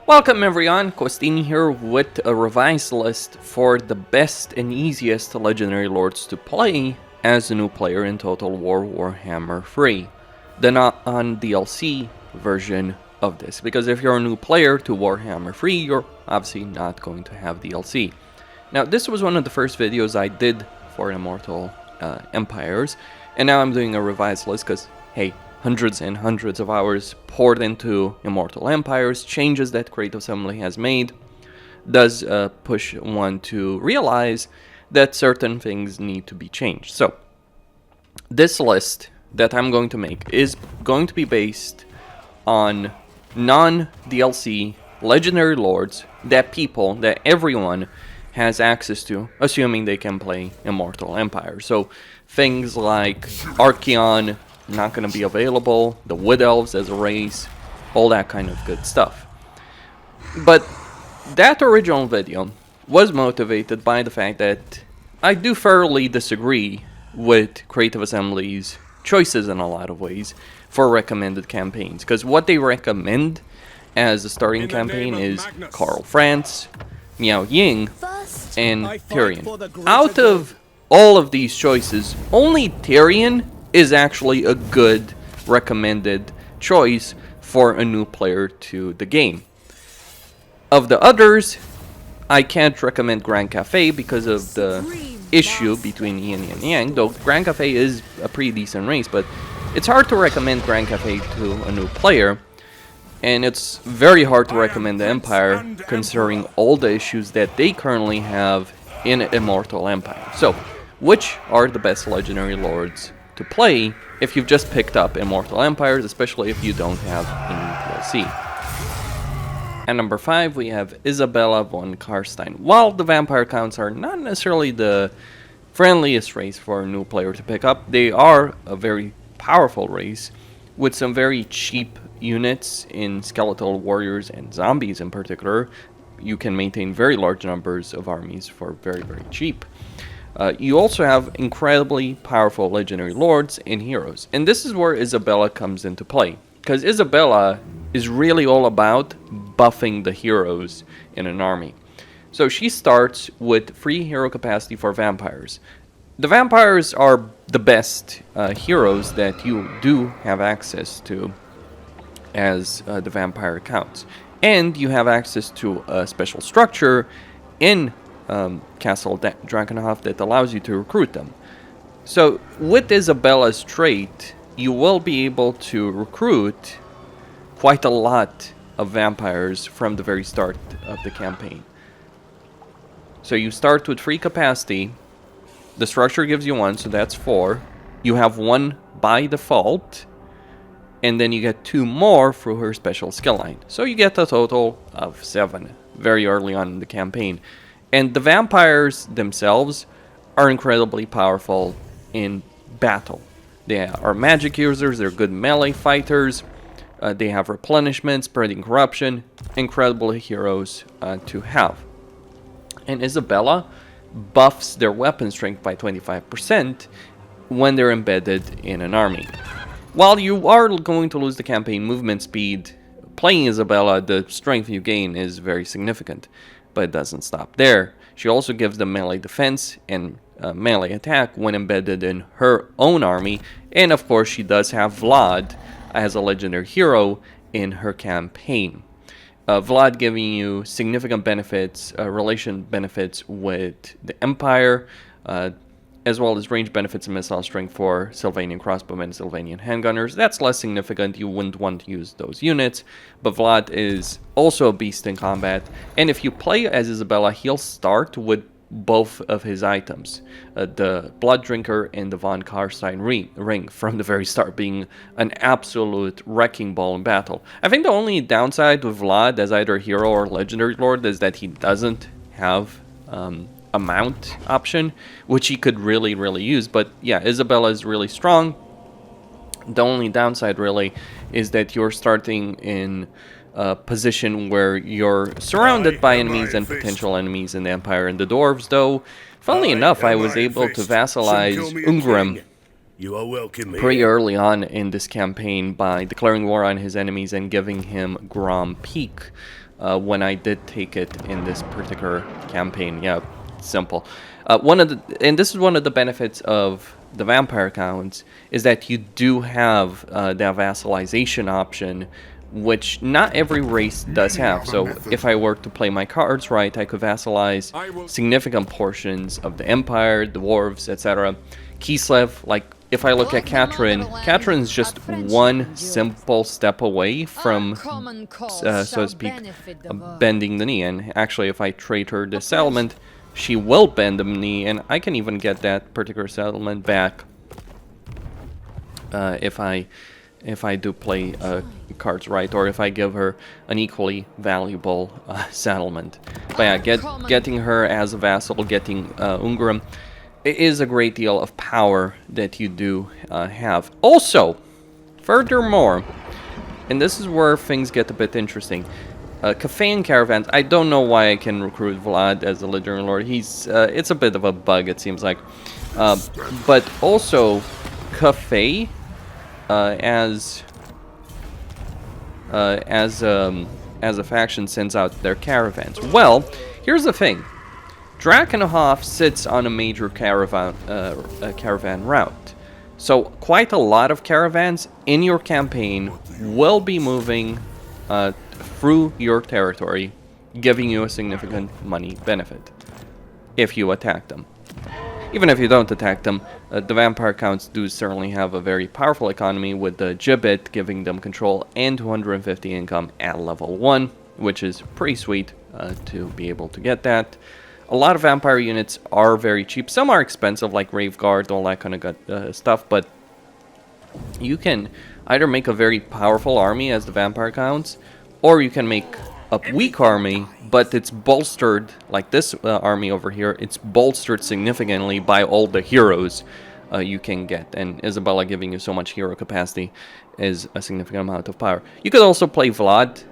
Welcome everyone, Costin here with a revised list for the best and easiest legendary lords to play as a new player in Total War Warhammer 3, the non-DLC version of this, because if you're a new player to Warhammer 3, you're obviously not going to have DLC. Now this was one of the first videos I did for Immortal Empires, and now I'm doing a revised list because, hey, hundreds and hundreds of hours poured into Immortal Empires, changes that Creative Assembly has made, does push one to realize that certain things need to be changed. So, this list that I'm going to make is going to be based on non-DLC legendary lords that everyone has access to, assuming they can play Immortal Empires. So, things like Archaon, not going to be available, the Wood Elves as a race, all that kind of good stuff. But that original video was motivated by the fact that I do thoroughly disagree with Creative Assembly's choices in a lot of ways for recommended campaigns. Because what they recommend as a starting campaign is Karl Franz, Miao Ying, and Tyrion. Out of all of these choices, only Tyrion is actually a good recommended choice for a new player to the game. Of the others, I can't recommend Grand Cafe because of the issue between Yin and Yang, though Grand Cafe is a pretty decent race, but it's hard to recommend Grand Cafe to a new player, and it's very hard to recommend the Empire considering all the issues that they currently have in Immortal Empire. So, which are the best legendary lords to play if you've just picked up Immortal Empires, especially if you don't have any DLC. At number 5, we have Isabella von Carstein. While the vampire counts are not necessarily the friendliest race for a new player to pick up, they are a very powerful race with some very cheap units in skeletal warriors and zombies in particular. You can maintain very large numbers of armies for very, very cheap. You also have incredibly powerful legendary lords and heroes. And this is where Isabella comes into play. Because Isabella is really all about buffing the heroes in an army. So she starts with free hero capacity for vampires. The vampires are the best heroes that you do have access to as the vampire counts. And you have access to a special structure in Castle Drakenhof that allows you to recruit them. So with Isabella's trait, you will be able to recruit quite a lot of vampires from the very start of the campaign. So you start with free capacity, the structure gives you 1, so that's 4. You have 1 by default, and then you get 2 more through her special skill line. So you get a total of 7 very early on in the campaign. And the vampires themselves are incredibly powerful in battle. They are magic users, they're good melee fighters, they have replenishment, spreading corruption, incredible heroes to have. And Isabella buffs their weapon strength by 25% when they're embedded in an army. While you are going to lose the campaign movement speed, playing Isabella, the strength you gain is very significant. But it doesn't stop there. She also gives them melee defense and melee attack when embedded in her own army. And of course she does have Vlad as a legendary hero in her campaign. Vlad giving you significant benefits, relation benefits with the Empire, as well as range benefits and missile strength for Sylvanian crossbowmen and Sylvanian handgunners. That's less significant, you wouldn't want to use those units, but Vlad is also a beast in combat, and if you play as Isabella, he'll start with both of his items, the Blood Drinker and the von Carstein ring from the very start, being an absolute wrecking ball in battle. I think the only downside with Vlad as either hero or legendary lord is that he doesn't have a mount option, which he could really use. But yeah, Isabella is really strong. The only downside really is that you're starting in a position where you're surrounded by enemies and potential enemies in the Empire and the Dwarves, though funnily enough I was able to vassalize Ungrim pretty early on in this campaign by declaring war on his enemies and giving him Grom Peak. when I did take it in this particular campaign. Yeah, simple. And this is one of the benefits of the vampire counts, is that you do have that vassalization option, which not every race does have. So if I were to play my cards right, I could vassalize significant portions of the Empire, the dwarves, etc. Kislev, like if I look at Katrin is just one simple step away from, so to speak, bending the knee. And actually, if I trade her this settlement, she will bend the knee, and I can even get that particular settlement back if I do play cards right, or if I give her an equally valuable settlement. But yeah, getting her as a vassal, getting Ungarum, it is a great deal of power that you do have. Also, furthermore, and this is where things get a bit interesting, Cafe and caravans. I don't know why I can recruit Vlad as a legendary lord. He's it's a bit of a bug, it seems like. But also, Cafe as a faction sends out their caravans. Well, here's the thing. Drakenhof sits on a major caravan route. So quite a lot of caravans in your campaign will be moving through your territory, giving you a significant money benefit if you attack them. Even if you don't attack them, the vampire counts do certainly have a very powerful economy, with the gibbet giving them control and 250 income at level 1, which is pretty sweet to be able to get that. A lot of vampire units are very cheap. Some are expensive, like Graveguard, all that kind of good stuff, but you can either make a very powerful army as the vampire counts, or you can make a weak army, but it's bolstered, like this army over here, it's bolstered significantly by all the heroes you can get. And Isabella giving you so much hero capacity is a significant amount of power. You could also play Vlad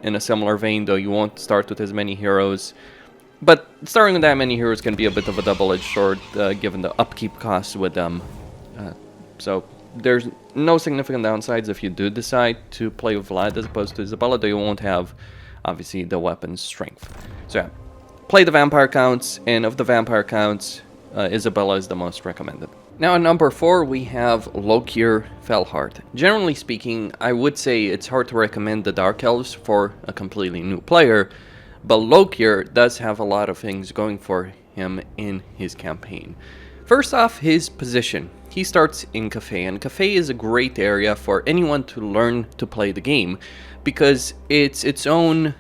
in a similar vein, though you won't start with as many heroes. But starting with that many heroes can be a bit of a double-edged sword, given the upkeep costs with them. So there's no significant downsides if you do decide to play with Vlad as opposed to Isabella, though you won't have, obviously, the weapon's strength. So yeah, play the vampire counts, and of the vampire counts, Isabella is the most recommended. Now at number 4 we have Lokhir Fellheart. Generally speaking, I would say it's hard to recommend the Dark Elves for a completely new player, but Lokhir does have a lot of things going for him in his campaign. First off, his position. He starts in Cafe, and Cafe is a great area for anyone to learn to play the game, because it's its own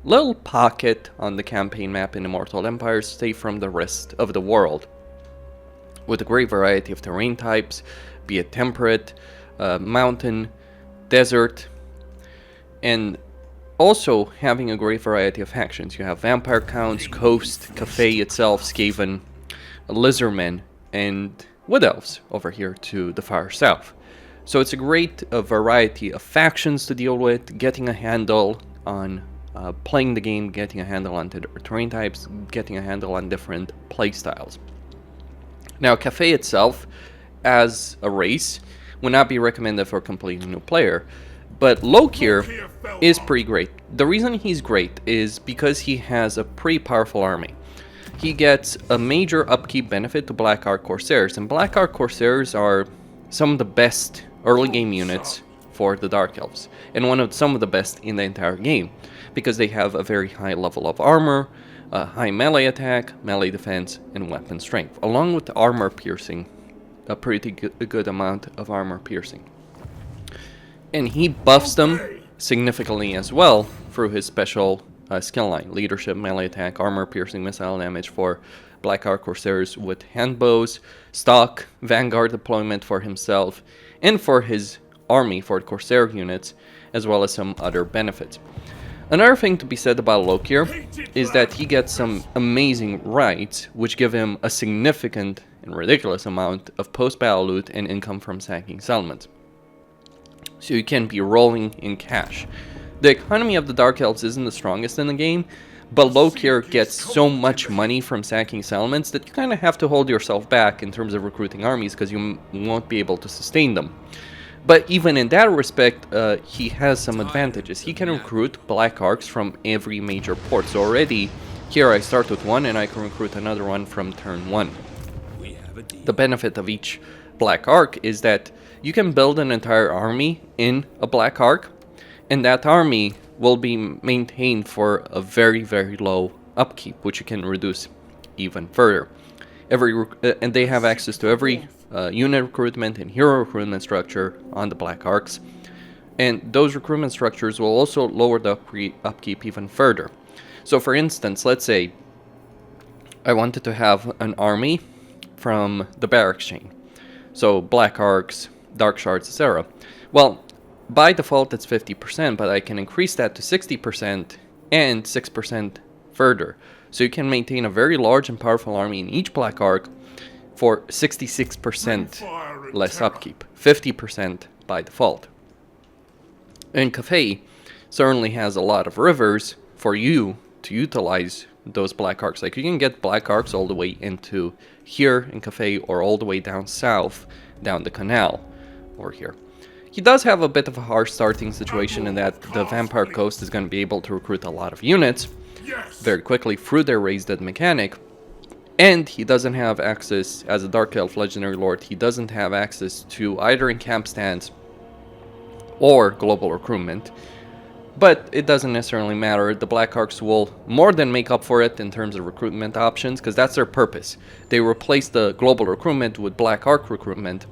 little pocket on the campaign map in Immortal Empires, safe from the rest of the world, with a great variety of terrain types, be it temperate, mountain, desert, and also having a great variety of factions. You have vampire counts, coast, Cafe itself, Skaven, lizardmen, and wood elves over here to the far south. So it's a great variety of factions to deal with, getting a handle on playing the game, getting a handle on terrain types, getting a handle on different playstyles. Now, Cafe itself, as a race, would not be recommended for a completely new player, but Lokhir is pretty great. The reason he's great is because he has a pretty powerful army. He gets a major upkeep benefit to Black Ark Corsairs, and Black Ark Corsairs are some of the best early game units for the Dark Elves, and some of the best in the entire game, because they have a very high level of armor, high melee attack, melee defense, and weapon strength, along with armor piercing, a pretty good amount of armor piercing. And he buffs them significantly as well through his special skill line: leadership, melee attack, armor piercing, missile damage for Black Ark Corsairs with handbows, stock, vanguard deployment for himself, and for his army for the Corsair units, as well as some other benefits. Another thing to be said about Lokhir is that he gets some amazing rights, which give him a significant and ridiculous amount of post-battle loot and income from sacking settlements. So you can be rolling in cash. The economy of the Dark Elves isn't the strongest in the game, but Lokhir gets so much money from sacking settlements that you kind of have to hold yourself back in terms of recruiting armies, because you won't be able to sustain them. But even in that respect, he has some advantages. He can recruit Black Arcs from every major port. So already, here I start with one, and I can recruit another one from turn 1. The benefit of each Black Arc is that you can build an entire army in a Black Arc, and that army will be maintained for a very, very low upkeep, which you can reduce even further. And they have access to every unit recruitment and hero recruitment structure on the Black Arcs, and those recruitment structures will also lower the upkeep even further. So for instance, let's say I wanted to have an army from the barracks chain, so Black Arcs, Dark Shards, etc. Well, by default it's 50%, but I can increase that to 60% and 6% further. So you can maintain a very large and powerful army in each Black Arc for 66% less upkeep, 50% by default. And Cathay certainly has a lot of rivers for you to utilize those Black Arcs. Like, you can get Black Arcs all the way into here in Cathay, or all the way down south, down the canal over here. He does have a bit of a harsh starting situation in that the Vampire Coast is going to be able to recruit a lot of units very quickly through their raised dead mechanic, and he doesn't have access, as a Dark Elf Legendary Lord, he doesn't have access to either encamp stands or global recruitment. But it doesn't necessarily matter. The Black Arcs will more than make up for it in terms of recruitment options, because that's their purpose. They replace the global recruitment with Black Arc recruitment,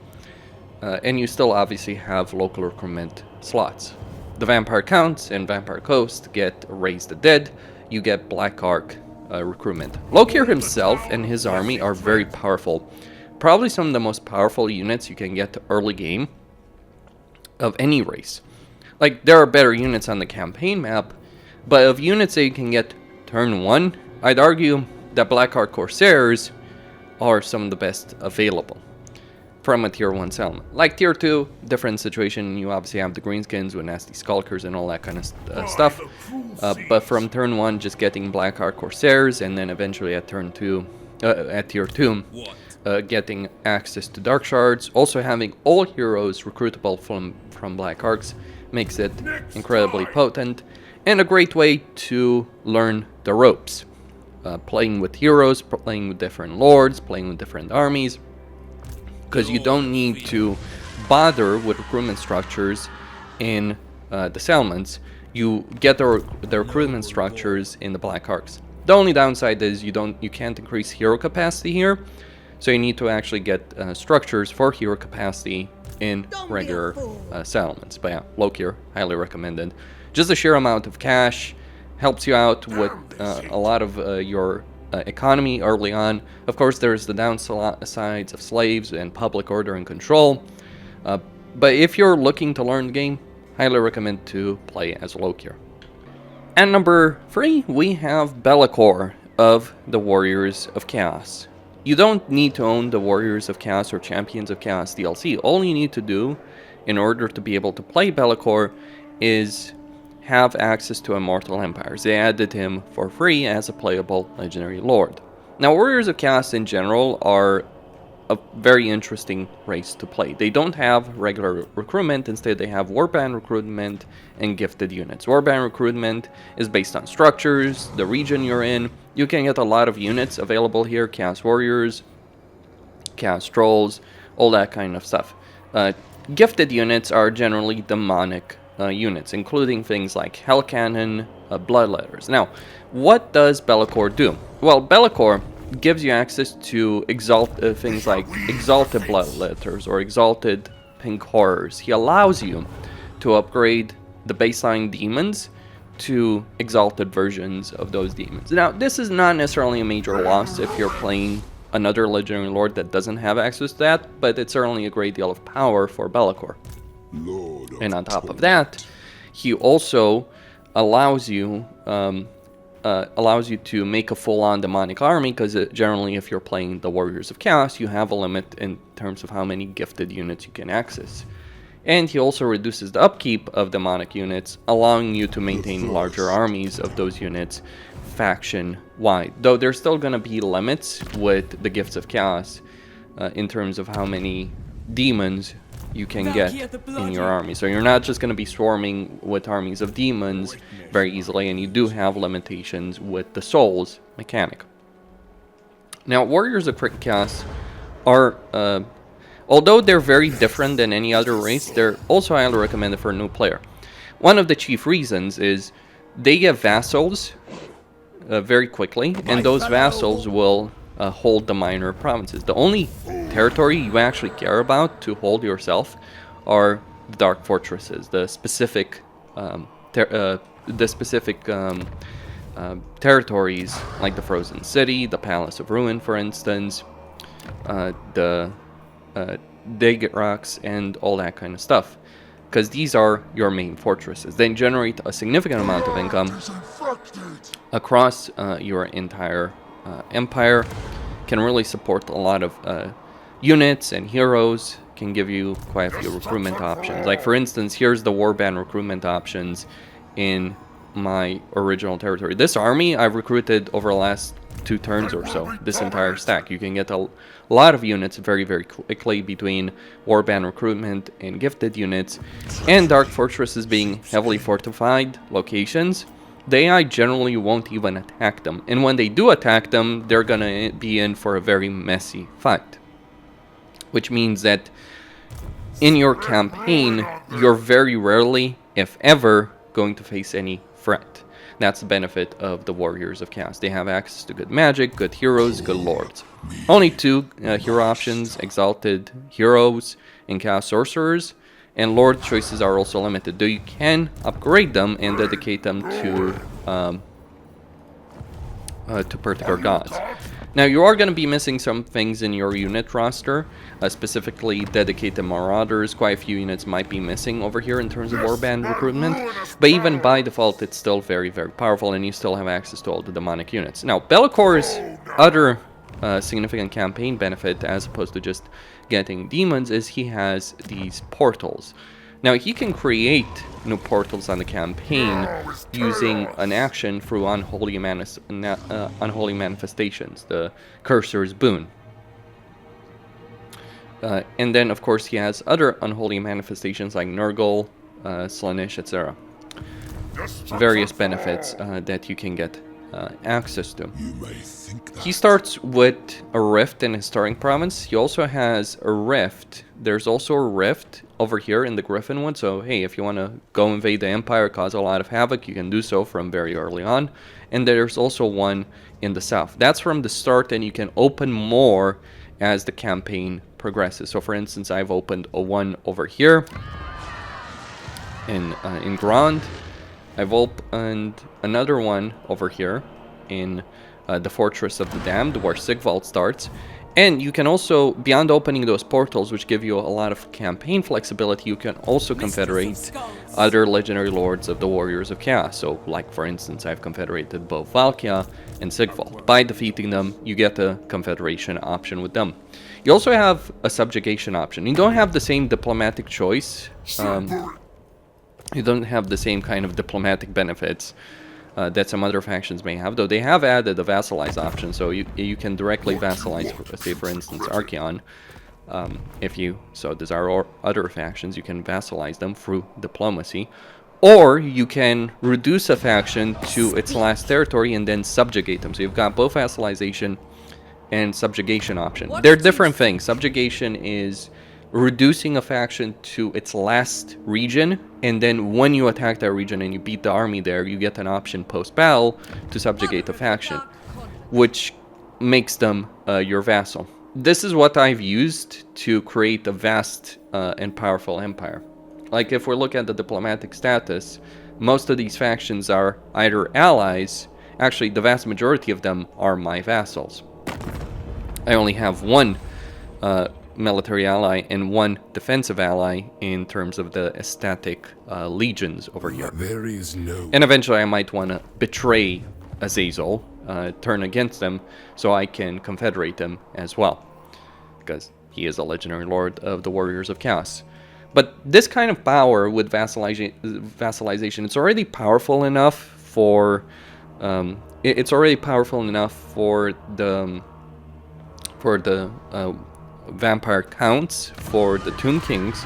and you still obviously have local recruitment slots. The Vampire Counts and Vampire Coast get raised the dead. You get Black Arc recruitment. Lokhir himself and his army are very powerful. Probably some of the most powerful units you can get early game of any race. Like, there are better units on the campaign map, but of units that you can get turn 1, I'd argue that Black Arc Corsairs are some of the best available from a tier 1 settlement. Like tier 2, different situation, you obviously have the greenskins with nasty skulkers and all that kind of stuff. But from turn 1, just getting Black Arc Corsairs, and then eventually at turn 2, at tier 2, getting access to Dark Shards, also having all heroes recruitable from Black Arcs, makes it incredibly potent, and a great way to learn the ropes. Playing with heroes, playing with different lords, playing with different armies, because you don't need to bother with recruitment structures in the settlements. You get the recruitment structures in the Black Arcs. The only downside is you can't increase hero capacity here, so you need to actually get structures for hero capacity in regular settlements. But yeah, Lokhir, highly recommended. Just the sheer amount of cash helps you out with a lot of your economy early on. Of course, there's the downsides of slaves and public order and control. But if you're looking to learn the game, highly recommend to play as Lokhir. And number 3, we have Be'lakor of the Warriors of Chaos. You don't need to own the Warriors of Chaos or Champions of Chaos DLC. All you need to do in order to be able to play Be'lakor is have access to Immortal Empires. They added him for free as a playable Legendary Lord. Now, Warriors of Chaos in general are a very interesting race to play. They don't have regular recruitment. Instead, they have warband recruitment and gifted units. Warband recruitment is based on structures, the region you're in. You can get a lot of units available here: Chaos Warriors, Chaos Trolls, all that kind of stuff. Gifted units are generally demonic units, including things like Hell Cannon, Bloodletters. Now, what does Be'lakor do? Well, Be'lakor gives you access to things like Exalted Bloodletters or Exalted Pink Horrors. He allows you to upgrade the baseline demons to exalted versions of those demons. Now, this is not necessarily a major loss if you're playing another Legendary Lord that doesn't have access to that, but it's certainly a great deal of power for Be'lakor. And on top of that, he also allows you to make a full-on demonic army, because generally if you're playing the Warriors of Chaos, you have a limit in terms of how many gifted units you can access. And he also reduces the upkeep of demonic units, allowing you to maintain larger armies of those units faction-wide. Though there's still going to be limits with the Gifts of Chaos in terms of how many demons you can get in your army. So you're not just going to be swarming with armies of demons very easily, and you do have limitations with the souls mechanic. Now, Warriors of Crix are, although they're very different than any other race, they're also highly recommended for a new player. One of the chief reasons is they get vassals very quickly, and those vassals will hold the minor provinces. The only territory you actually care about to hold yourself are the dark fortresses, the specific territories like the Frozen City, the Palace of Ruin, for instance, the Dageraks, and all that kind of stuff. Because these are your main fortresses. They generate a significant amount of income across your entire empire, can really support a lot of units and heroes, can give you quite a few recruitment options. Like, for instance, here's the warband recruitment options in my original territory. This army I've recruited over the last 2 turns or so, this entire stack. You can get a lot of units very, very quickly between warband recruitment and gifted units, and dark fortresses being heavily fortified locations. The AI generally won't even attack them, and when they do attack them, they're gonna be in for a very messy fight. Which means that in your campaign, you're very rarely, if ever, going to face any threat. That's the benefit of the Warriors of Chaos. They have access to good magic, good heroes, good lords. Only 2 hero options: Exalted Heroes and Chaos Sorcerers, and Lord choices are also limited, though you can upgrade them and dedicate them to particular gods. Now, you are going to be missing some things in your unit roster, specifically dedicated marauders. Quite a few units might be missing over here in terms of warband recruitment, but even by default, it's still very, very powerful, and you still have access to all the demonic units. Now, Bellacor's other significant campaign benefit, as opposed to just getting demons, is he has these portals. Now, he can create new portals on the campaign using an action through unholy manifestations, the Cursor's Boon. And then, of course, he has other unholy manifestations like Nurgle, Slaanesh, etc. Various benefits that you can get access to. He starts with a rift in his starting province. He also has a rift. There's also a rift over here in the Griffinwood. So, hey, if you want to go invade the Empire, cause a lot of havoc, you can do so from very early on. And there's also one in the south. That's from the start, and you can open more as the campaign progresses. So, for instance, I've opened a one over here in Grand. I've opened another one over here in the Fortress of the Damned, where Sigvald starts. And you can also, beyond opening those portals, which give you a lot of campaign flexibility, you can also confederate other legendary lords of the Warriors of Chaos. So, like, for instance, I've confederated both Valkia and Sigvald. By defeating them, you get a confederation option with them. You also have a subjugation option. You don't have the same diplomatic choice. You don't have the same kind of diplomatic benefits that some other factions may have, though they have added a vassalize option, so you can directly vassalize, say for instance, Archaon. If you so desire other factions, you can vassalize them through diplomacy, or you can reduce a faction to its last territory and then subjugate them. So you've got both vassalization and subjugation option. They're different things. Subjugation is reducing a faction to its last region, and then when you attack that region and you beat the army there, you get an option post-battle to subjugate the faction, which makes them your vassal. This is what I've used to create a vast and powerful empire. Like, if we look at the diplomatic status, most of these factions are either allies. Actually, the vast majority of them are my vassals. I only have one military ally and one defensive ally in terms of the ecstatic legions over here. And eventually I might want to betray Azazel, turn against them, so I can confederate them as well, because he is a legendary lord of the Warriors of Chaos. But this kind of power with vassalization, it's already powerful enough for vampire counts for the Tomb Kings,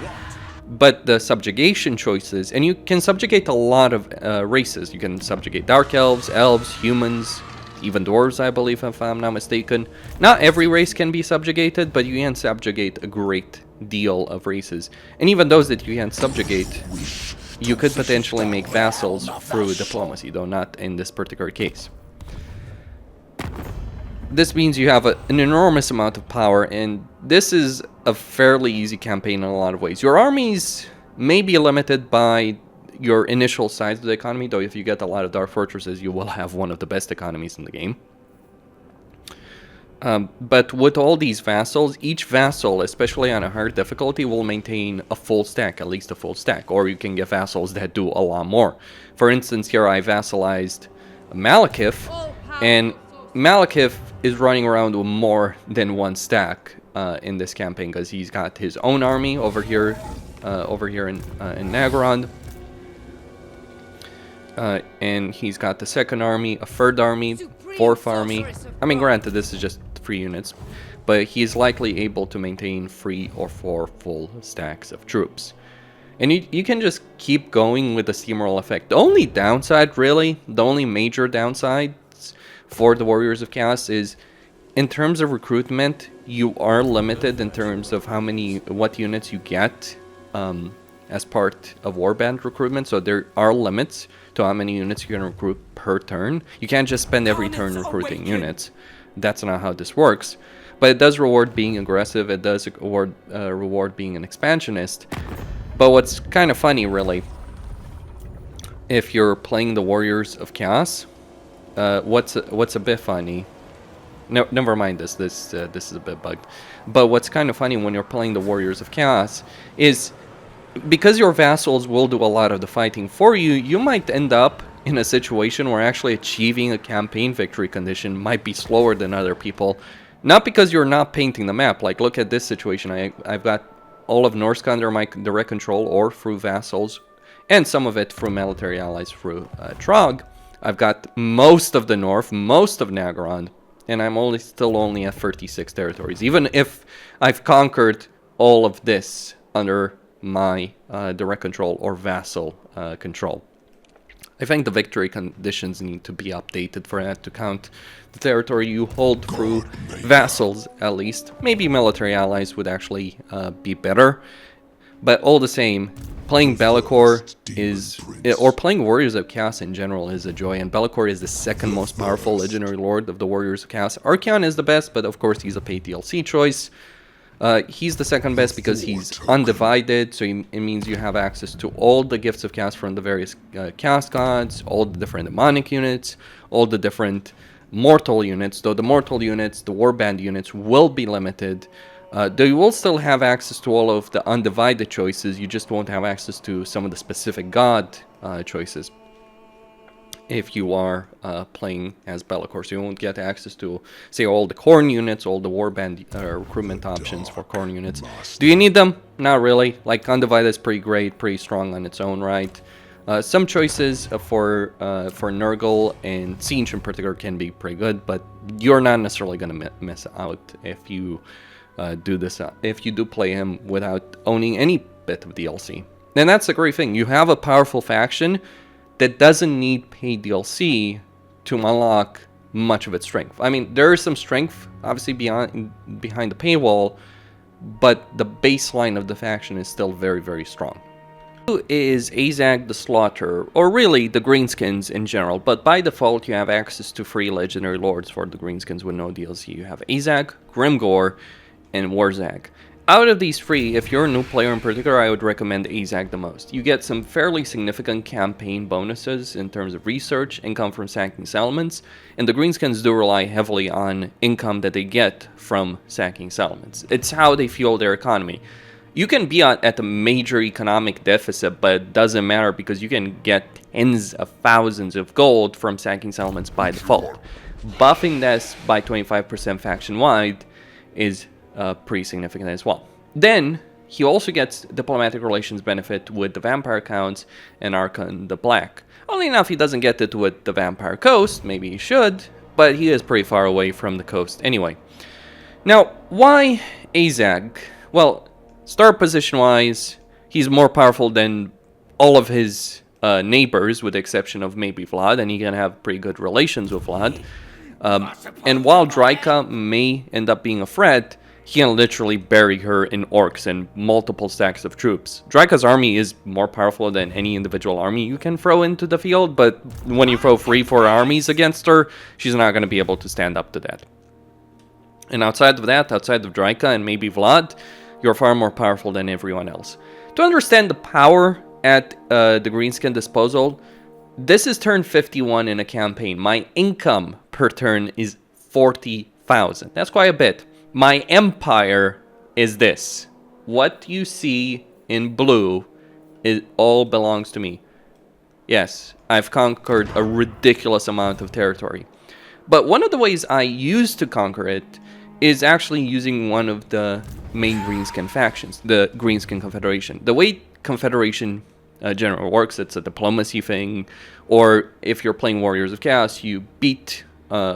but the subjugation choices, and you can subjugate a lot of races. You can subjugate dark elves, humans, even dwarves, I believe, if I'm not mistaken. Not every race can be subjugated, but you can subjugate a great deal of races. And even those that you can subjugate, you could potentially make vassals through diplomacy, though not in this particular case. This means you have an enormous amount of power, and this is a fairly easy campaign in a lot of ways. Your armies may be limited by your initial size of the economy, though if you get a lot of dark fortresses, you will have one of the best economies in the game. But with all these vassals, each vassal, especially on a hard difficulty, will maintain a full stack, at least a full stack, or you can get vassals that do a lot more. For instance, here I vassalized Malekith, and Malekith is running around with more than one stack in this campaign, because he's got his own army over here in Nagorod. And he's got the second army, a third army, fourth army. I mean, granted, this is just 3 units, but he's likely able to maintain 3 or 4 full stacks of troops. And you can just keep going with the steamroll effect. The only downside, really, the only major downside for the Warriors of Chaos is, in terms of recruitment, you are limited in terms of what units you get as part of warband recruitment. So there are limits to how many units you can recruit per turn. You can't just spend every turn recruiting units. That's not how this works. But it does reward being aggressive. It does reward being an expansionist. But what's kind of funny, really, if you're playing the Warriors of Chaos, what's a bit funny. No, never mind this. This is a bit bugged. But what's kind of funny when you're playing the Warriors of Chaos is, because your vassals will do a lot of the fighting for you, you might end up in a situation where actually achieving a campaign victory condition might be slower than other people. Not because you're not painting the map. Like, look at this situation. I've got all of Norsca under my direct control, or through vassals, and some of it through military allies through Trog. I've got most of the north, most of Nagorod, and I'm still only at 36 territories, even if I've conquered all of this under my direct control or vassal control. I think the victory conditions need to be updated for that to count the territory you hold through vassals, at least. Maybe military allies would actually be better, but all the same, playing Be'lakor or playing Warriors of Chaos in general is a joy, and Be'lakor is the second most powerful legendary lord of the Warriors of Chaos. Archaon is the best, but of course he's a paid DLC choice. He's the second best because he's undivided, so it means you have access to all the gifts of chaos from the various chaos gods, all the different demonic units, all the different mortal units, though the mortal units, the warband units, will be limited. Though you will still have access to all of the undivided choices, you just won't have access to some of the specific god choices if you are playing as Be'lakor. So you won't get access to, say, all the Khorne units, all the warband recruitment options for Khorne units. Do you need them? Not really. Like, Undivided is pretty great, pretty strong on its own right. Some choices for Nurgle and Siege in particular can be pretty good, but you're not necessarily going to miss out if you do this. If you do play him without owning any bit of DLC. And that's the great thing. You have a powerful faction that doesn't need paid DLC to unlock much of its strength. I mean, there is some strength, obviously, behind the paywall, but the baseline of the faction is still very, very strong. Is Azhag the Slaughter, or really the Greenskins in general, but by default you have access to 3 legendary lords for the Greenskins with no DLC. You have Azhag, Grimgor, and Warzag. Out of these 3, if you're a new player in particular, I would recommend Azhag the most. You get some fairly significant campaign bonuses in terms of research, income from sacking settlements, and the Greenskins do rely heavily on income that they get from sacking settlements. It's how they fuel their economy. You can be at a major economic deficit, but it doesn't matter because you can get tens of thousands of gold from sacking settlements by default. Buffing this by 25% faction-wide is pretty significant as well. Then he also gets diplomatic relations benefit with the vampire counts and Archon the Black. Only enough he doesn't get it with the vampire coast. Maybe he should, but he is pretty far away from the coast anyway. Now, why Azhag, well, star position-wise, he's more powerful than all of his neighbors, with the exception of maybe Vlad, and he can have pretty good relations with Vlad. And while Draika may end up being a threat, he can literally bury her in orcs and multiple stacks of troops. Draika's army is more powerful than any individual army you can throw into the field, but when you throw 3-4 armies against her, she's not going to be able to stand up to that. And outside of that, outside of Draika and maybe Vlad, you're far more powerful than everyone else. To understand the power at the Greenskin disposal, this is turn 51 in a campaign. My income per turn is 40,000. That's quite a bit. My empire is this. What you see in blue, it all belongs to me. Yes, I've conquered a ridiculous amount of territory. But one of the ways I use to conquer it is actually using one of the main Greenskin factions, the Greenskin Confederation. The way Confederation generally works, it's a diplomacy thing, or if you're playing Warriors of Chaos, you beat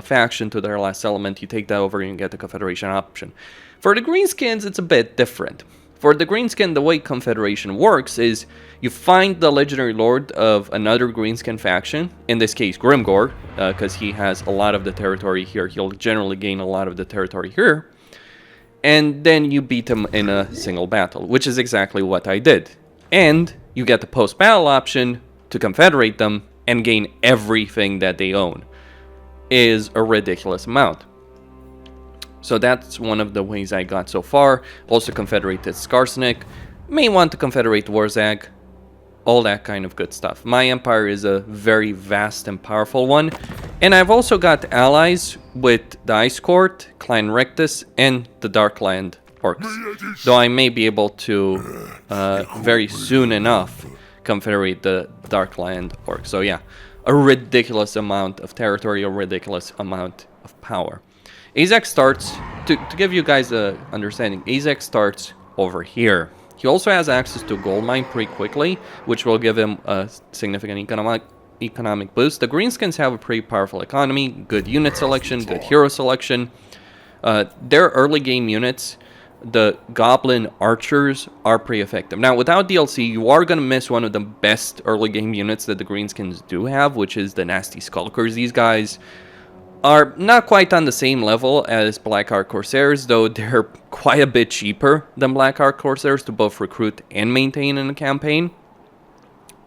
faction to their last element, you take that over and you get the Confederation option. For the Greenskins, it's a bit different. For the Greenskin, the way Confederation works is you find the Legendary Lord of another Greenskin faction, in this case Grimgor, because he has a lot of the territory here, he'll generally gain a lot of the territory here, and then you beat him in a single battle, which is exactly what I did. And you get the post-battle option to confederate them and gain everything that they own. Is a ridiculous amount. So that's one of the ways I got so far. Also confederated Skarsnik. May want to confederate Warzag. All that kind of good stuff. My empire is a very vast and powerful one. And I've also got allies with the Ice Court, Clan Rectus, and the Darkland Orcs. Though I may be able to, very soon enough, confederate the Darkland Orcs. So yeah, a ridiculous amount of territory, a ridiculous amount of power. Azhag starts, to give you guys a understanding, Azhag starts over here. He also has access to gold mine pretty quickly, which will give him a significant economic boost. The Greenskins have a pretty powerful economy, good unit selection, good hero selection. Their early game units, the Goblin Archers, are pretty effective. Now, without DLC, you are going to miss one of the best early game units that the Greenskins do have, which is the Nasty Skulkers. These guys are not quite on the same level as Blackheart Corsairs, though they're quite a bit cheaper than Blackheart Corsairs to both recruit and maintain in a campaign.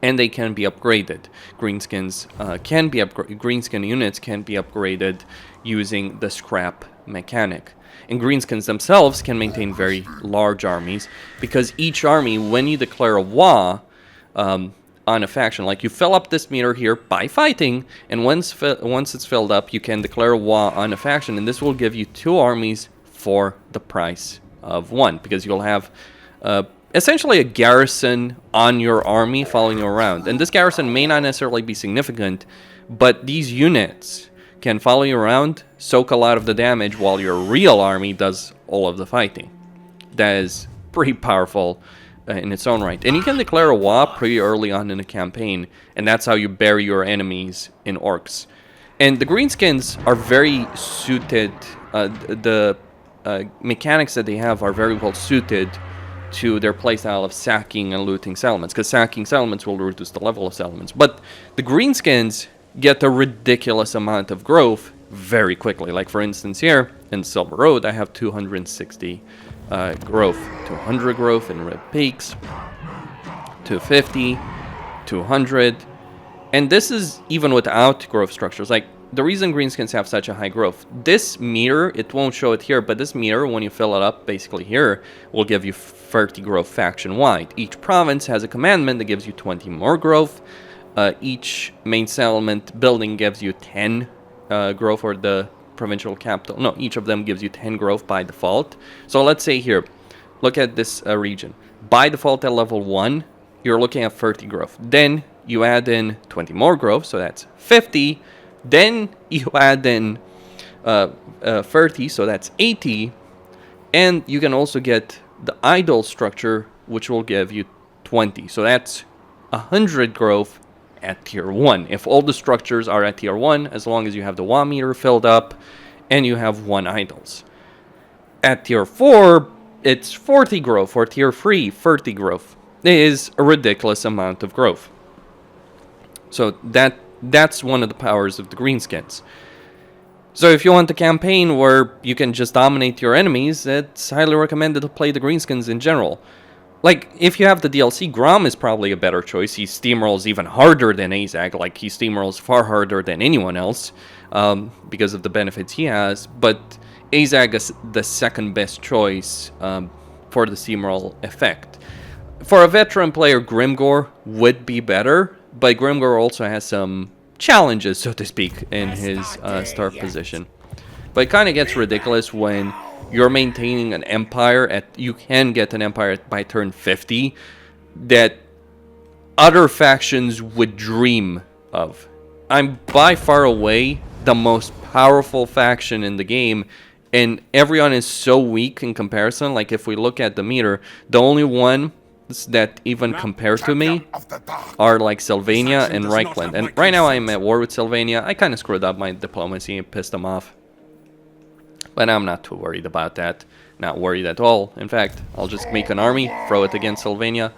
And they can be upgraded. Greenskins Greenskin units can be upgraded using the scrap mechanic. And Greenskins themselves can maintain very large armies, because each army, when you declare a war on a faction, like you fill up this meter here by fighting, and once it's filled up, you can declare a war on a faction, and this will give you 2 armies for the price of 1, because you'll have essentially a garrison on your army following you around. And this garrison may not necessarily be significant, but these units can follow you around, soak a lot of the damage, while your real army does all of the fighting. That is pretty powerful in its own right. And you can declare a war pretty early on in a campaign, and that's how you bury your enemies in orcs. And the Greenskins are very suited, the mechanics that they have are very well suited to their playstyle of sacking and looting settlements, because sacking settlements will reduce the level of settlements. But the Greenskins get a ridiculous amount of growth very quickly. Like for instance here in Silver Road, I have 260 growth, 200 growth in Red Peaks, 250, 200, and this is even without growth structures. Like the reason Greenskins have such a high growth, this meter, it won't show it here, but this meter, when you fill it up basically here, will give you 30 growth faction wide. Each province has a commandment that gives you 20 more growth. Each main settlement building gives you 10 growth, or the provincial capital. No, each of them gives you 10 growth by default. So let's say here, look at this region. By default at level 1, you're looking at 30 growth. Then you add in 20 more growth, so that's 50. Then you add in 30, so that's 80. And you can also get the idle structure, which will give you 20. So that's 100 growth at tier 1. If all the structures are at tier 1, as long as you have the WA meter filled up and you have 1 idols. At tier 4, it's 40 growth for tier 3, 30 growth. It is a ridiculous amount of growth. So that's one of the powers of the greenskins. So if you want a campaign where you can just dominate your enemies, it's highly recommended to play the greenskins in general. Like, if you have the DLC, Grom is probably a better choice. He steamrolls even harder than Azhag. Like, he steamrolls far harder than anyone else because of the benefits he has. But Azhag is the second best choice for the steamroll effect. For a veteran player, Grimgor would be better, but Grimgor also has some challenges, so to speak, in his start position. But it kind of gets ridiculous when you're maintaining an empire you can get an empire by turn 50 that other factions would dream of. I'm by far away the most powerful faction in the game, and everyone is so weak in comparison. Like, if we look at the meter, the only one that even compare to me are like Sylvania and Reichland. And right now I'm at war with Sylvania. I kind of screwed up my diplomacy and pissed them off. But I'm not too worried about that. Not worried at all. In fact, I'll just make an army, throw it against Sylvania.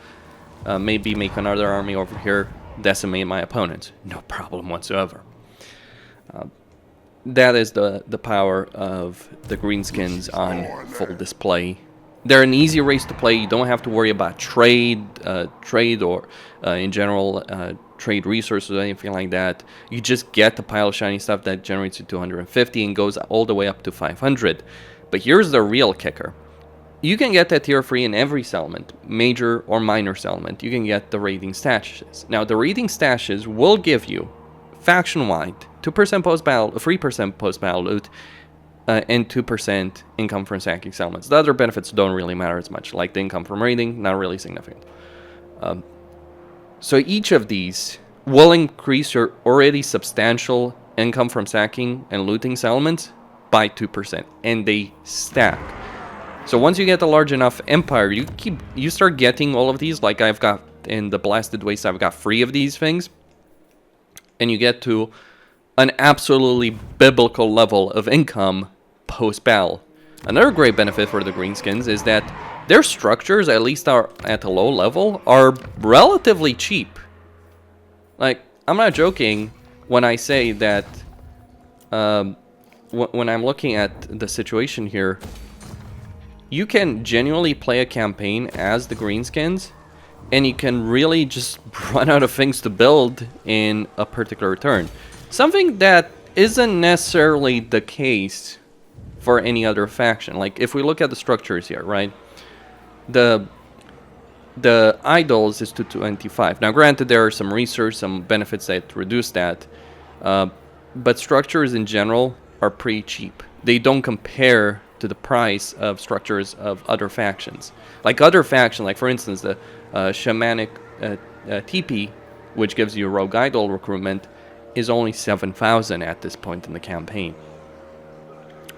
Maybe make another army over here, decimate my opponents. No problem whatsoever. That is the power of the greenskins on full display. They're an easy race to play. You don't have to worry about trade or in general trade resources or anything like that. You just get the pile of shiny stuff that generates you 250 and goes all the way up to 500. But here's the real kicker. You can get that tier 3 in every settlement, major or minor settlement. You can get the raiding stashes. Now, the raiding stashes will give you faction-wide 2% post-battle, 3% post-battle loot, and 2% income from sacking settlements. The other benefits don't really matter as much, like the income from raiding, not really significant. So each of these will increase your already substantial income from sacking and looting settlements by 2%, and they stack. So once you get a large enough empire, you start getting all of these. Like, I've got in the Blasted Waste, I've got 3 of these things, and you get to an absolutely biblical level of income post-battle. Another great benefit for the greenskins is that their structures, at least are at a low level, are relatively cheap. Like, I'm not joking when I say that when I'm looking at the situation here, you can genuinely play a campaign as the greenskins, and you can really just run out of things to build in a particular turn. Something that isn't necessarily the case for any other faction. Like, if we look at the structures here, right? The idols is to 25. Now, granted, there are some research, some benefits that reduce that, but structures in general are pretty cheap. They don't compare to the price of structures of other factions. Like other factions, like for instance the Shamanic TP, which gives you rogue idol recruitment, is only 7,000 at this point in the campaign.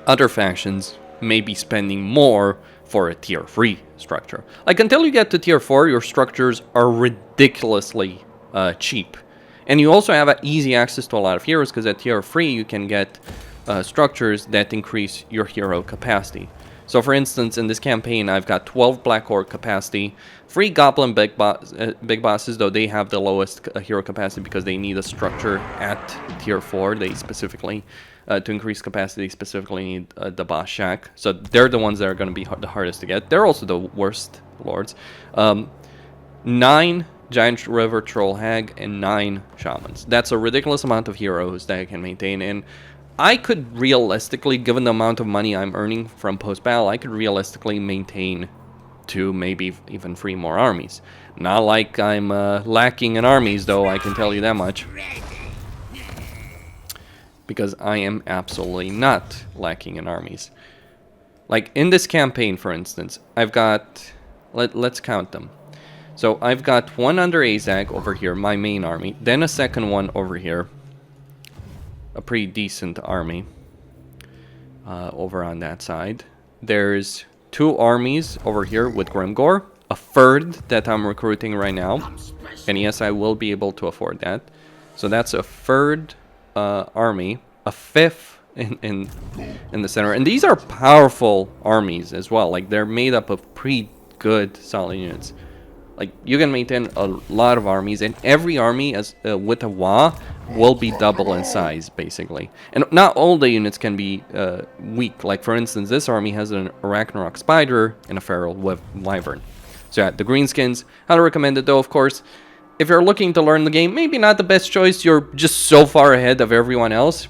Other factions may be spending more for a tier 3 structure. Like, until you get to tier 4, your structures are ridiculously cheap. And you also have easy access to a lot of heroes, because at tier 3 you can get structures that increase your hero capacity. So for instance, in this campaign, I've got 12 Black Orc capacity, 3 Goblin big bosses, though they have the lowest hero capacity because they need a structure at tier 4. They specifically, to increase capacity, specifically need the boss shack. So they're the ones that are going to be the hardest to get. They're also the worst lords. 9 Giant River Troll Hag and 9 Shamans. That's a ridiculous amount of heroes that I can maintain, and I could realistically, given the amount of money I'm earning from post-battle, I could realistically maintain 2, maybe even 3 more armies. Not like I'm lacking in armies, though, I can tell you that much. Because I am absolutely not lacking in armies. Like, in this campaign, for instance, I've got... Let's count them. So, I've got one under Azhag over here, my main army. Then a second one over here. A pretty decent army over on that side. There's 2 armies over here with Grimgor, a 3rd that I'm recruiting right now, and yes, I will be able to afford that. So that's a 3rd army, a 5th in the center. And these are powerful armies as well. Like, they're made up of pretty good solid units. Like, you can maintain a lot of armies, and every army as with a WA will be double in size, basically. And not all the units can be weak. Like, for instance, this army has an Ragnarok Spider and a Feral Wyvern. So yeah, the greenskins, highly recommended though, of course. If you're looking to learn the game, maybe not the best choice. You're just so far ahead of everyone else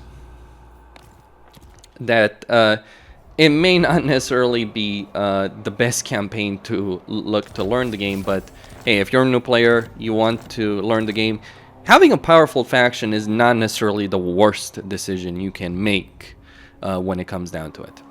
that it may not necessarily be the best campaign to look to learn the game, but hey, if you're a new player, you want to learn the game, having a powerful faction is not necessarily the worst decision you can make when it comes down to it.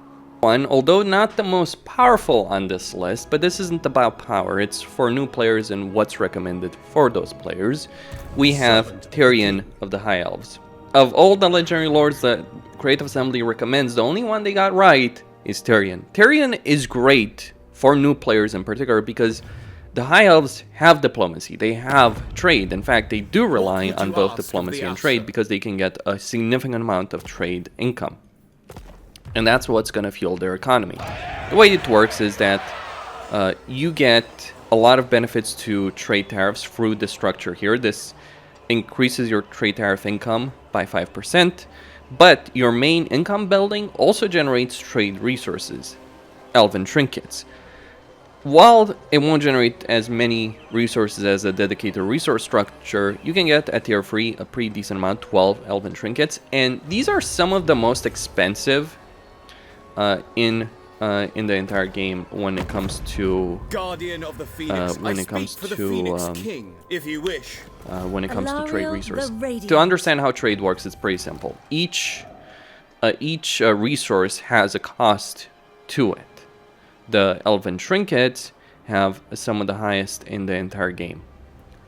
One, although not the most powerful on this list, but this isn't about power, it's for new players and what's recommended for those players, we have Tyrion of the High Elves. Of all the legendary lords that Creative Assembly recommends, the only one they got right is Tyrion. Tyrion is great for new players in particular because the High Elves have diplomacy, they have trade. In fact, they do rely on both diplomacy and trade because they can get a significant amount of trade income. And that's what's going to fuel their economy. The way it works is that you get a lot of benefits to trade tariffs through the structure here. This increases your trade tariff income by 5%, but your main income building also generates trade resources, elven trinkets. While it won't generate as many resources as a dedicated resource structure, you can get at tier 3 a pretty decent amount, 12 elven trinkets, and these are some of the most expensive in the entire game when it comes to Guardian of the Phoenix. when it comes to King, if you wish. when it comes to trade resources. To understand how trade works, it's pretty simple. Each resource has a cost to it. The elven trinkets have some of the highest in the entire game.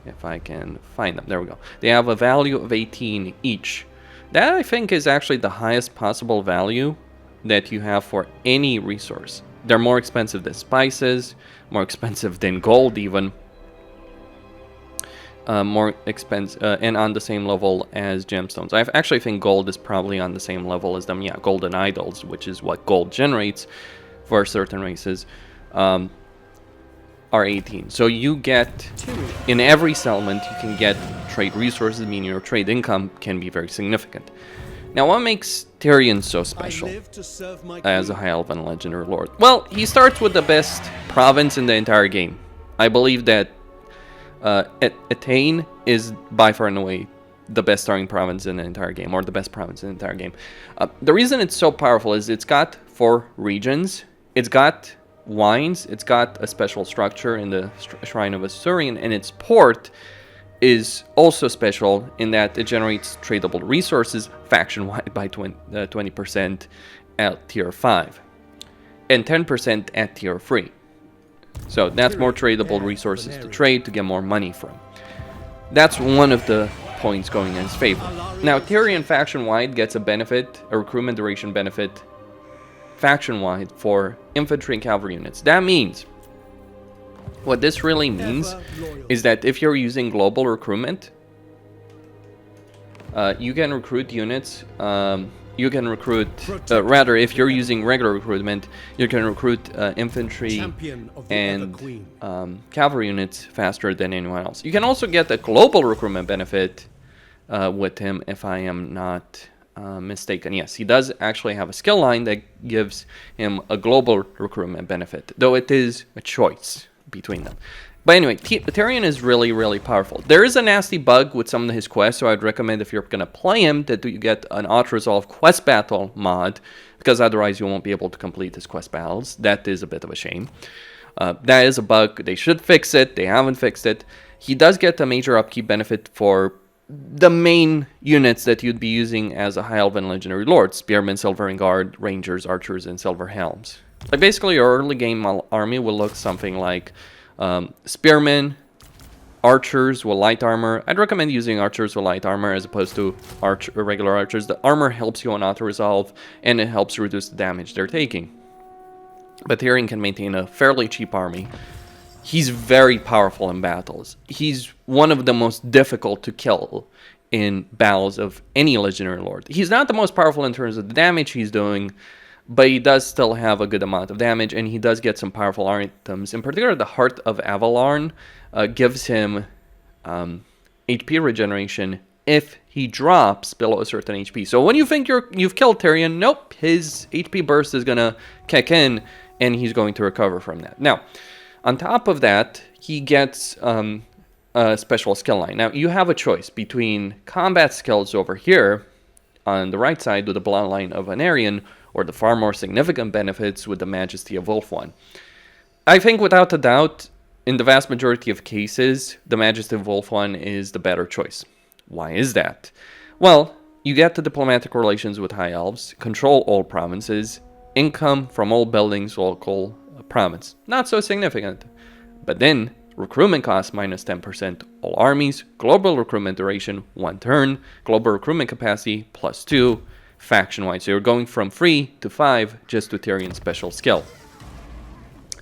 If I can find them, there we go. They have a value of 18 each. That, I think, is actually the highest possible value that you have for any resource. They're more expensive than spices, more expensive than gold even, more expensive, and on the same level as gemstones. I actually think gold is probably on the same level as them. Yeah, golden idols, which is what gold generates for certain races, are 18. So you get, in every settlement, you can get trade resources, meaning your trade income can be very significant. Now, what makes Tyrion so special as a High Elven Legendary Lord? Well, he starts with the best province in the entire game. I believe that Etain is by far and away the best starting province in the entire game, or the best province in the entire game. The reason it's so powerful is it's got 4 regions, it's got wines, it's got a special structure in the Shrine of Asturion, and its port is also special in that it generates tradable resources faction-wide by 20% at tier 5 and 10% at tier 3. So that's more tradable resources to trade to get more money from. That's one of the points going in his favor. Now, Tyrion faction-wide gets a benefit, a recruitment duration benefit faction-wide for infantry and cavalry units. That means, what this really means is that if you're using global recruitment, you can recruit units, you can recruit, rather, if you're using regular recruitment, you can recruit infantry and cavalry units faster than anyone else. You can also get a global recruitment benefit with him, if I am not mistaken. Yes, he does actually have a skill line that gives him a global recruitment benefit, though it is a choice between them. But anyway, Tyrion is really, really powerful. There is a nasty bug with some of his quests, so I'd recommend if you're going to play him that you get an auto-resolve quest battle mod, because otherwise you won't be able to complete his quest battles. That is a bit of a shame. That is a bug. They should fix it. They haven't fixed it. He does get a major upkeep benefit for the main units that you'd be using as a High Elven Legendary Lord: Spearmen, Silvering Guard, Rangers, Archers, and Silver Helms. Like, basically, your early game army will look something like Spearmen, Archers with light armor. I'd recommend using Archers with light armor as opposed to regular Archers. The armor helps you on auto-resolve, and it helps reduce the damage they're taking. But Tyrion can maintain a fairly cheap army. He's very powerful in battles. He's one of the most difficult to kill in battles of any Legendary Lord. He's not the most powerful in terms of the damage he's doing, but he does still have a good amount of damage, and he does get some powerful items. In particular, the Heart of Avalon gives him HP regeneration if he drops below a certain HP. So when you think you've killed Tyrion, nope, his HP burst is going to kick in, and he's going to recover from that. Now, on top of that, he gets a special skill line. Now, you have a choice between combat skills over here on the right side with the Bloodline of Anarion, or the far more significant benefits with the Majesty of Ulthuan. I think without a doubt, in the vast majority of cases, the Majesty of Ulthuan is the better choice. Why is that? Well, you get the diplomatic relations with High Elves, control all provinces, income from all buildings, local province. Not so significant. But then, recruitment cost minus 10%, all armies, global recruitment duration 1 turn, global recruitment capacity plus 2, faction-wide. So you're going from 3 to 5 just to Tyrion's special skill.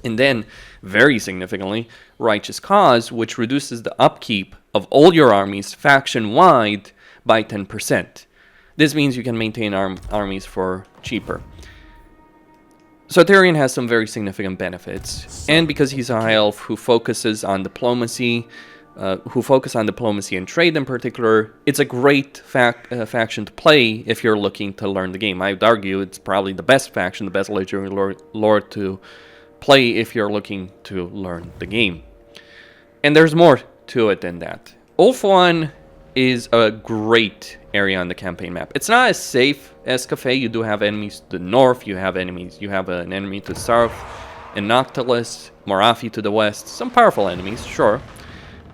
And then, very significantly, Righteous Cause, which reduces the upkeep of all your armies faction-wide by 10%. This means you can maintain armies for cheaper. So Tyrion has some very significant benefits, and because he's a high elf who focuses on diplomacy, and trade in particular, it's a great faction to play if you're looking to learn the game. I would argue it's probably the best faction, the best legendary lord to play if you're looking to learn the game. And there's more to it than that. Ulthuan is a great area on the campaign map. It's not as safe as Cathay. You do have enemies to the north, you have an enemy to the south, and Noctilus, Morathi to the west, some powerful enemies, sure.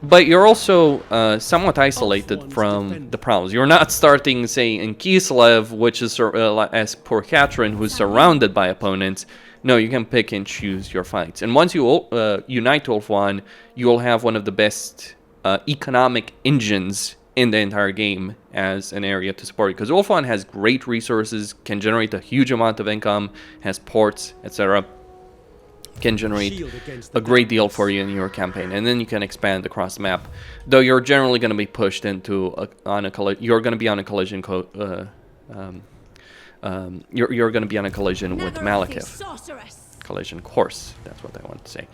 But you're also somewhat isolated from the problems. You're not starting, say, in Kislev, which is as poor Catherine, who's surrounded by opponents. No, you can pick and choose your fights. And once you unite to Ulthuan, you will have one of the best economic engines in the entire game as an area to support it. Because Ulthuan has great resources, can generate a huge amount of income, has ports, etc. Can generate a great deal for you in your campaign, and then you can expand across the map. Though you're generally going to be pushed into you're going to be on a collision you're going to be on a collision with Malekith. Collision course, that's what I want to say.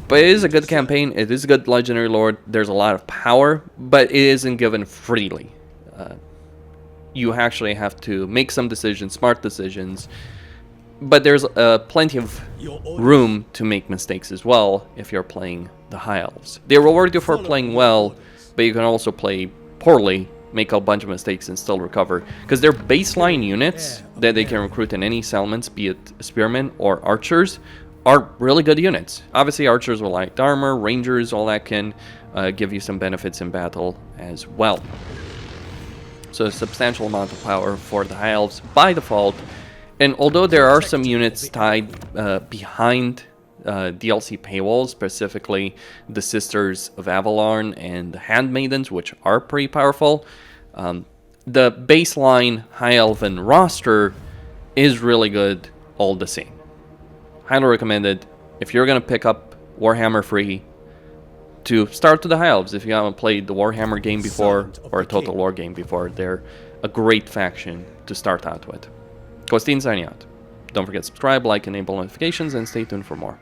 But it is a good campaign, it is a good legendary lord, there's a lot of power, but it isn't given freely. You actually have to make some decisions, smart decisions, but there's plenty of room to make mistakes as well if you're playing the High Elves. They reward you for playing well, but you can also play poorly, make a bunch of mistakes and still recover. Because they're baseline units that they can recruit in any settlements, be it spearmen or archers, are really good units. Obviously archers with light armor, rangers, all that can give you some benefits in battle as well. So a substantial amount of power for the High Elves by default. And although there are some units tied behind DLC paywalls, specifically the Sisters of Avalon and the Handmaidens, which are pretty powerful, the baseline High Elven roster is really good all the same. Highly recommended if you're going to pick up Warhammer free to start to the High Elves. If you haven't played the Warhammer game before or a Total War game before, they're a great faction to start out with. Costin signing out. Don't forget to subscribe, like, enable notifications, and stay tuned for more.